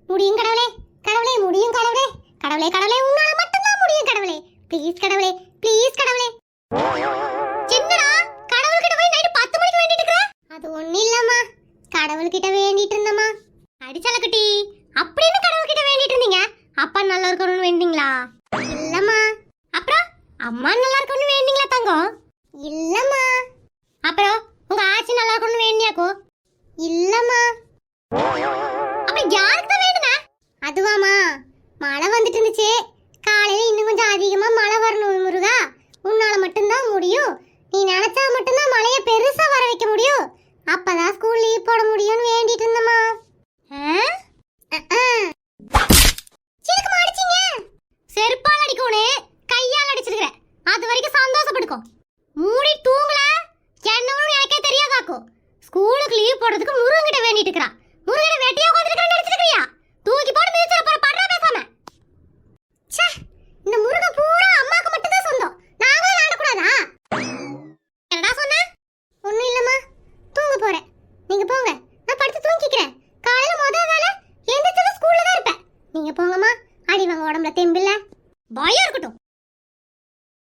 முடியும் கடவுளே, கடவுளே முடியும் கடவுளே, கடவுளே கடவுளே உன்னால மட்டும்தான் முடியும் கடவுளே. ப்ளீஸ் கடவுளே, ப்ளீஸ் கடவுளே. என்னடா கடவுள்கிட்ட போய் நைட் 10 மணிக்கு வேண்டிட்டு இருக்கற? அது ஒண்ணு இல்லம்மா, கடவுள்கிட்ட வேண்டிட்டு இருந்தம்மா. அடிச்சலக்குட்டி, அப்படின்னு கடவுள்கிட்ட வேண்டிட்டு இருந்தீங்க? அப்பா நல்லா இருக்கணும்னு வேண்டிங்களா? இல்லம்மா. அப்புறம் அம்மா நல்லா இருக்கணும்னு வேண்டிங்களா தங்கம்? இல்லம்மா. அப்புறம் உங்க ஆச்சி நல்லா இருக்கணும்னு வேண்டியாக்கோ? இல்லம்மா. அப்ப யாருக்கு தான் வேண்டுன? அதுவாமா, மழை வந்துட்டு இருந்துச்சு. காலையில இன்னும் கொஞ்சம் அதிகமா மழை வரணும் முருகா. உன்னால மட்டும்தான் முடியும். நீ நினைச்சா மட்டும்தான் மழையை பெருசா வர வைக்க முடியும். அப்பதான் ஸ்கூல் லீவ் போட முடியும்னு வேண்டிட்டு இருந்தம்மா. செருப்பால் அடிக்கோனே, கையால் அடிச்சிருக்கிற. அது வரைக்கும் சந்தோஷப்படுக்கோ. மூடி தூங்கல, என்னன்னு எனக்கே தெரியாதாக்கோ. ஸ்கூலுக்கு லீவ் போடுறதுக்கு முருகன் கிட்ட வேண்டிட்டு இருக்கா. முருகனை வெட்டியா உட்கார்ந்திருக்கேன்னு நினைச்சிருக்கியா? தூக்கி போட்டு மிதிச்சற போற படுறா பேசாம. ச்சே, இந்த முருகன் பூரா அம்மாக்கு மட்டும் தான் சொந்தம். நாங்களே விளையாட கூடாதா? என்னடா சொன்ன? ஒண்ணும் இல்லம்மா, தூங்க போறேன். நீங்க போங்க, நான் படுத்து தூங்கிக்கிறேன். காலையில முதல் வேளை எந்திரிச்சது ஸ்கூல்ல தான் இருப்பேன். நீங்க போங்கம்மா, அடி வாங்க உடம்புல தெம்பில்ல. பயம் இருக்கட்டும்.